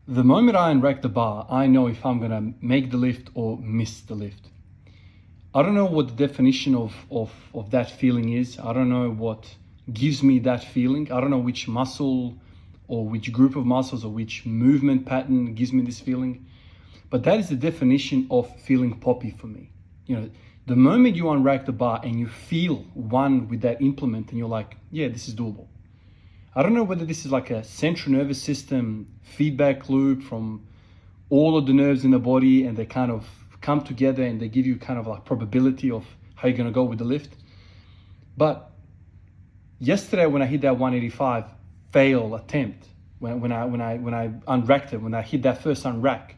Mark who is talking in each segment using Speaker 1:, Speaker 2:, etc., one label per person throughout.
Speaker 1: The moment I unrack the bar, I know if I'm gonna make the lift or miss the lift. I don't know what the definition of that feeling is. I don't know what gives me that feeling. I don't know which muscle or which group of muscles or which movement pattern gives me this feeling. But that is the definition of feeling poppy for me. You know, the moment you unrack the bar and you feel one with that implement and you're like, yeah, this is doable. I don't know whether this is like a central nervous system feedback loop from all of the nerves in the body and they kind of come together and they give you kind of like probability of how you're going to go with the lift. But yesterday when I hit that 185 fail attempt, when I unracked it, when I hit that first unrack,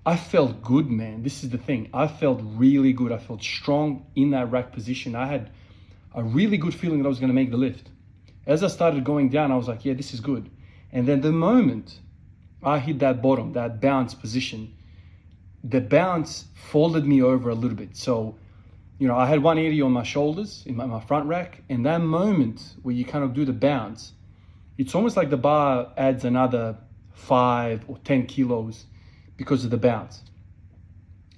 Speaker 1: I felt good, man. This is the thing. I felt really good. I felt strong in that rack position. I had a really good feeling that I was going to make the lift. As I started going down, I was like, yeah, this is good. And then the moment I hit that bottom, that bounce position, the bounce folded me over a little bit. So, you know, I had 180 on my shoulders in my front rack. And that moment where you kind of do the bounce, it's almost like the bar adds another 5 or 10 kilos because of the bounce.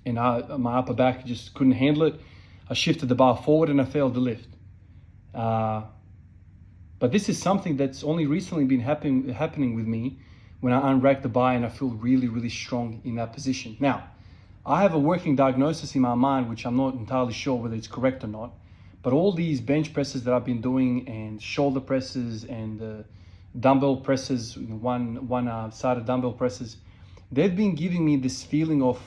Speaker 1: And my upper back just couldn't handle it. I shifted the bar forward and I failed the lift. But this is something that's only recently been happening with me when I unrack the bar and I feel really, really strong in that position. Now, I have a working diagnosis in my mind, which I'm not entirely sure whether it's correct or not. But all these bench presses that I've been doing and shoulder presses and dumbbell presses, one-sided dumbbell presses, they've been giving me this feeling of,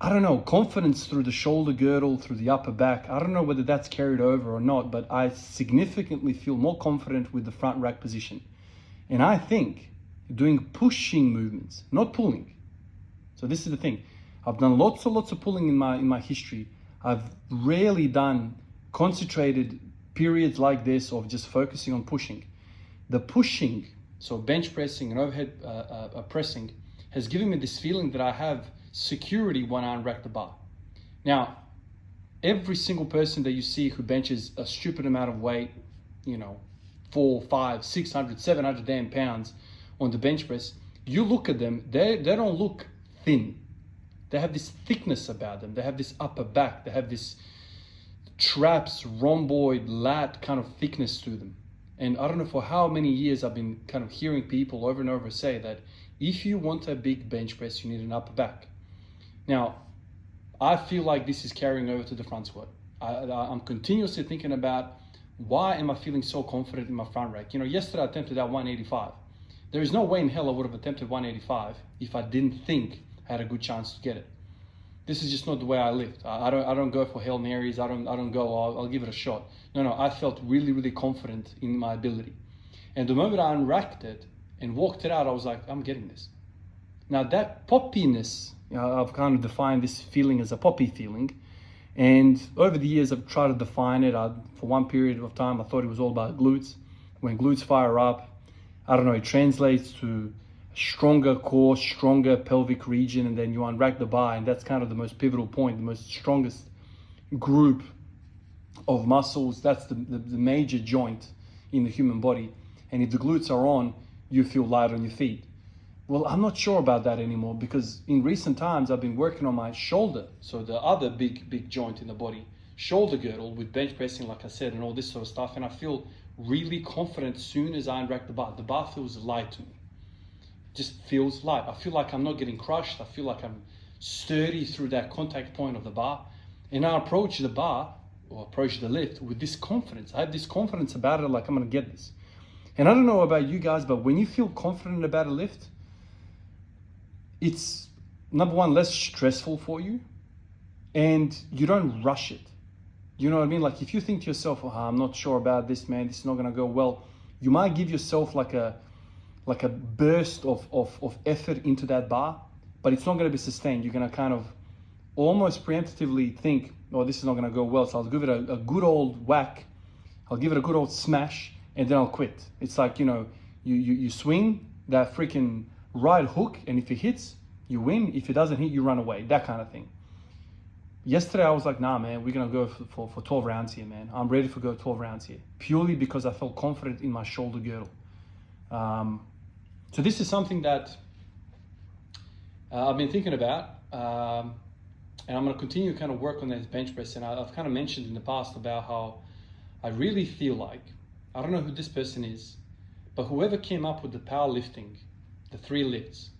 Speaker 1: I don't know, confidence through the shoulder girdle, through the upper back. I don't know whether that's carried over or not, but I significantly feel more confident with the front rack position. And I think doing pushing movements, not pulling. So this is the thing. I've done lots of pulling in my history. I've rarely done concentrated periods like this of just focusing on pushing. The pushing, so bench pressing and overhead pressing, has given me this feeling that I have security when I unrack the bar. Now, every single person that you see who benches a stupid amount of weight, you know, 400, 500, 600, 700 damn pounds on the bench press, you look at them, they don't look thin. They have this thickness about them. They have this upper back. They have this traps, rhomboid, lat kind of thickness to them. And I don't know for how many years I've been kind of hearing people over and over say that if you want a big bench press, you need an upper back. Now, I feel like this is carrying over to the front squat. I'm continuously thinking about why am I feeling so confident in my front rack? You know, yesterday I attempted that 185. There is no way in hell I would have attempted 185 if I didn't think I had a good chance to get it. This is just not the way I lift. I don't go for Hail Marys. I don't go, I'll give it a shot. No, I felt really, really confident in my ability. And the moment I unracked it and walked it out, I was like, I'm getting this. Now that poppiness, I've kind of defined this feeling as a poppy feeling. And over the years, I've tried to define it. For one period of time, I thought it was all about glutes. When glutes fire up, I don't know, it translates to a stronger core, stronger pelvic region, and then you unrack the bar, and that's kind of the most pivotal point, the most strongest group of muscles. That's the major joint in the human body. And if the glutes are on, you feel light on your feet. Well, I'm not sure about that anymore because in recent times I've been working on my shoulder, so the other big joint in the body, shoulder girdle with bench pressing, like I said, and all this sort of stuff, and I feel really confident as soon as I unrack the bar. The bar feels light to me. It just feels light. I feel like I'm not getting crushed. I feel like I'm sturdy through that contact point of the bar, and I approach the bar or approach the lift with this confidence. I have this confidence about it, like I'm gonna get this. And I don't know about you guys, but when you feel confident about a lift, it's, number one, less stressful for you and you don't rush it. You know what I mean? Like if you think to yourself, oh, I'm not sure about this, man, this is not gonna go well, you might give yourself like a burst of effort into that bar, but it's not gonna be sustained. You're gonna kind of almost preemptively think, oh, this is not gonna go well, so I'll give it a good old whack, I'll give it a good old smash, and then I'll quit. It's like, you know, you swing that freaking right hook, and if it hits, you win. If it doesn't hit, you run away, that kind of thing. Yesterday, I was like, nah, man, we're going to go for 12 rounds here, man. I'm ready to go 12 rounds here, purely because I felt confident in my shoulder girdle. So this is something that I've been thinking about, and I'm going to continue to kind of work on that bench press. And I've kind of mentioned in the past about how I really feel like, I don't know who this person is, but whoever came up with the powerlifting, the 3 lifts,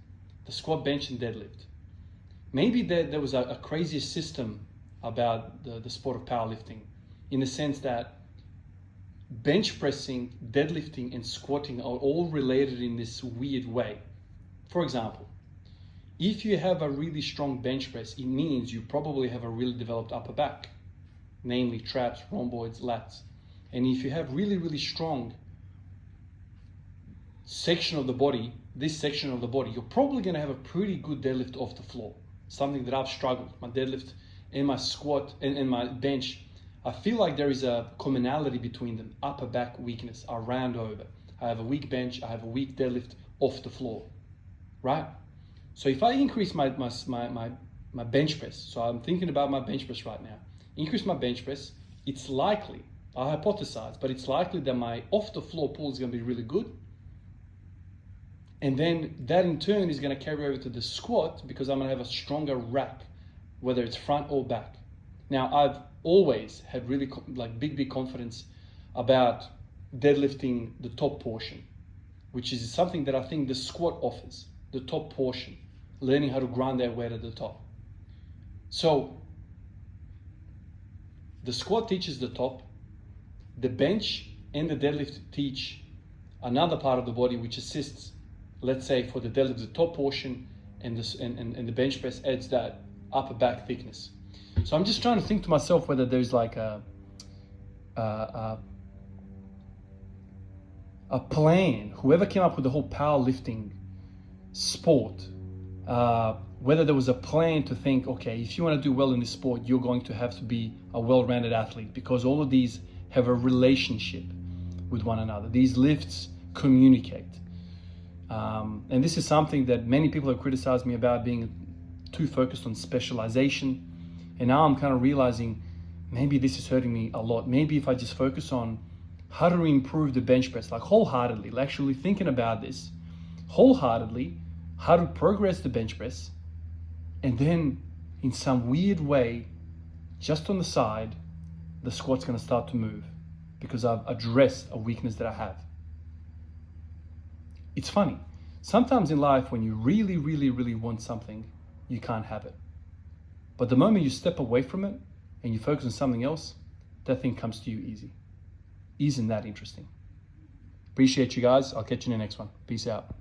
Speaker 1: the squat, bench, and deadlift, maybe there was a crazy system about the sport of powerlifting, in the sense that bench pressing, deadlifting, and squatting are all related in this weird way. For example, if you have a really strong bench press, it means you probably have a really developed upper back, namely traps, rhomboids, lats. And if you have really, really strong section of the body, this section of the body, you're probably going to have a pretty good deadlift off the floor. Something that I've struggled. My deadlift and my squat and my bench, I feel like there is a commonality between them. Upper back weakness, I round over. I have a weak bench, I have a weak deadlift off the floor, right? So if I increase my bench press, so I'm thinking about my bench press right now, increase my bench press, it's likely, I hypothesize, but it's likely that my off the floor pull is going to be really good. And then that in turn is going to carry over to the squat, because I'm going to have a stronger rack, whether it's front or back. Now, I've always had really big confidence about deadlifting the top portion, which is something that I think the squat offers, the top portion, learning how to grind that weight at the top. So the squat teaches the top, the bench and the deadlift teach another part of the body which assists, let's say for the deadlift, the top portion, and the bench press adds that upper back thickness. So I'm just trying to think to myself whether there's like a plan, whoever came up with the whole powerlifting sport, whether there was a plan to think, okay, if you want to do well in this sport, you're going to have to be a well-rounded athlete, because all of these have a relationship with one another. These lifts communicate. And this is something that many people have criticized me about, being too focused on specialization. And now I'm kind of realizing maybe this is hurting me a lot. Maybe if I just focus on how to improve the bench press, like wholeheartedly, actually thinking about this wholeheartedly, how to progress the bench press, and then in some weird way, just on the side, the squat's going to start to move because I've addressed a weakness that I have. It's funny. Sometimes in life, when you really, really, really want something, you can't have it. But the moment you step away from it and you focus on something else, that thing comes to you easy. Isn't that interesting? Appreciate you guys. I'll catch you in the next one. Peace out.